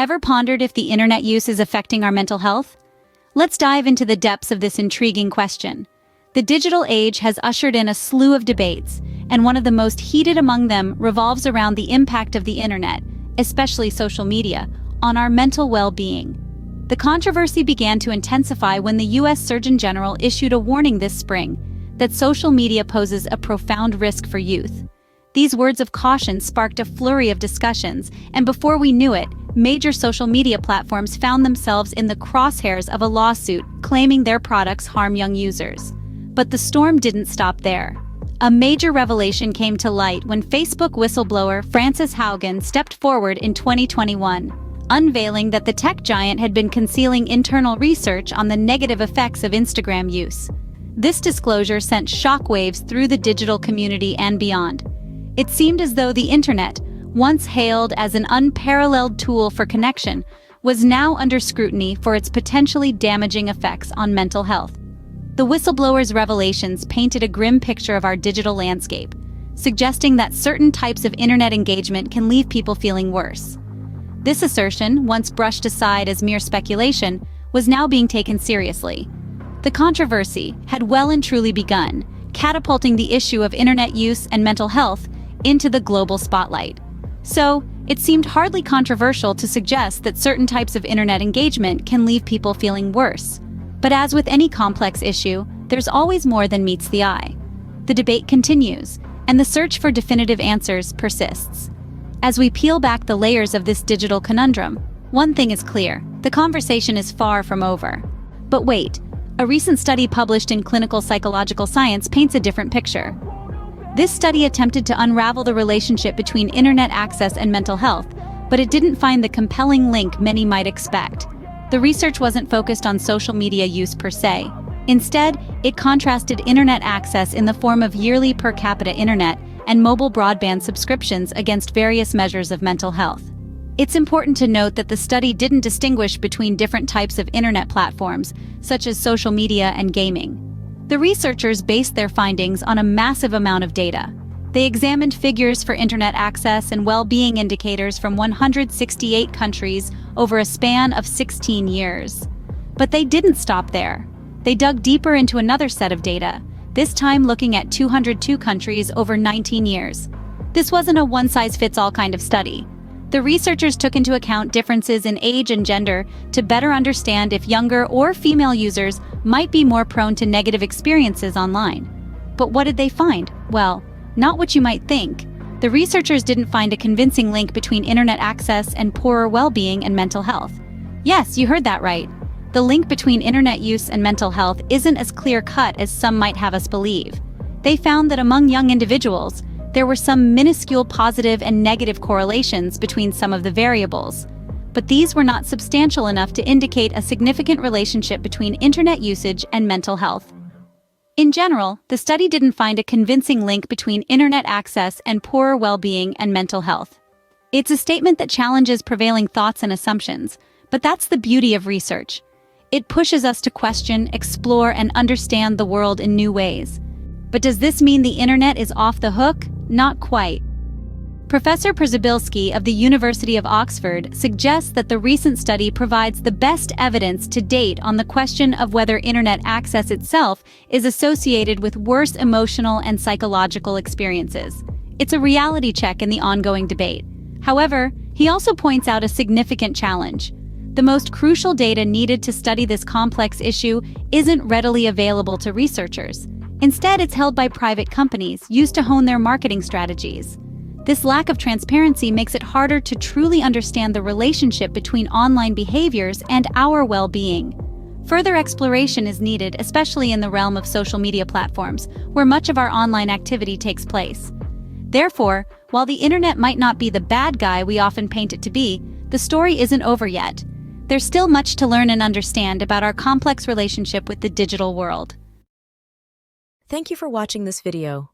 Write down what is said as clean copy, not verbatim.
Ever pondered if the internet use is affecting our mental health? Let's dive into the depths of this intriguing question. The digital age has ushered in a slew of debates, and one of the most heated among them revolves around the impact of the internet, especially social media, on our mental well-being. The controversy began to intensify when the U.S. Surgeon General issued a warning this spring that social media poses a profound risk for youth. These words of caution sparked a flurry of discussions, and before we knew it, major social media platforms found themselves in the crosshairs of a lawsuit claiming their products harm young users. But the storm didn't stop there. A major revelation came to light when Facebook whistleblower Frances Haugen stepped forward in 2021, unveiling that the tech giant had been concealing internal research on the negative effects of Instagram use. This disclosure sent shockwaves through the digital community and beyond. It seemed as though the internet, once hailed as an unparalleled tool for connection, was now under scrutiny for its potentially damaging effects on mental health. The whistleblower's revelations painted a grim picture of our digital landscape, suggesting that certain types of internet engagement can leave people feeling worse. This assertion, once brushed aside as mere speculation, was now being taken seriously. The controversy had well and truly begun, catapulting the issue of internet use and mental health into the global spotlight. So, it seemed hardly controversial to suggest that certain types of internet engagement can leave people feeling worse. But as with any complex issue, there's always more than meets the eye. The debate continues, and the search for definitive answers persists. As we peel back the layers of this digital conundrum, one thing is clear: the conversation is far from over. But wait, a recent study published in Clinical Psychological Science paints a different picture. This study attempted to unravel the relationship between internet access and mental health, but it didn't find the compelling link many might expect. The research wasn't focused on social media use per se. Instead, it contrasted internet access in the form of yearly per capita internet and mobile broadband subscriptions against various measures of mental health. It's important to note that the study didn't distinguish between different types of internet platforms, such as social media and gaming. The researchers based their findings on a massive amount of data. They examined figures for internet access and well-being indicators from 168 countries over a span of 16 years. But they didn't stop there. They dug deeper into another set of data, this time looking at 202 countries over 19 years. This wasn't a one-size-fits-all kind of study. The researchers took into account differences in age and gender to better understand if younger or female users might be more prone to negative experiences online. But what did they find? Well, not what you might think. The researchers didn't find a convincing link between internet access and poorer well-being and mental health. Yes, you heard that right. The link between internet use and mental health isn't as clear-cut as some might have us believe. They found that among young individuals, there were some minuscule positive and negative correlations between some of the variables. But these were not substantial enough to indicate a significant relationship between internet usage and mental health. In general, the study didn't find a convincing link between internet access and poorer well-being and mental health. It's a statement that challenges prevailing thoughts and assumptions, but that's the beauty of research. It pushes us to question, explore, and understand the world in new ways. But does this mean the internet is off the hook? Not quite. Professor Przybylski of the University of Oxford suggests that the recent study provides the best evidence to date on the question of whether internet access itself is associated with worse emotional and psychological experiences. It's a reality check in the ongoing debate. However, he also points out a significant challenge. The most crucial data needed to study this complex issue isn't readily available to researchers. Instead, it's held by private companies used to hone their marketing strategies. This lack of transparency makes it harder to truly understand the relationship between online behaviors and our well-being. Further exploration is needed, especially in the realm of social media platforms, where much of our online activity takes place. Therefore, while the internet might not be the bad guy we often paint it to be, the story isn't over yet. There's still much to learn and understand about our complex relationship with the digital world. Thank you for watching this video.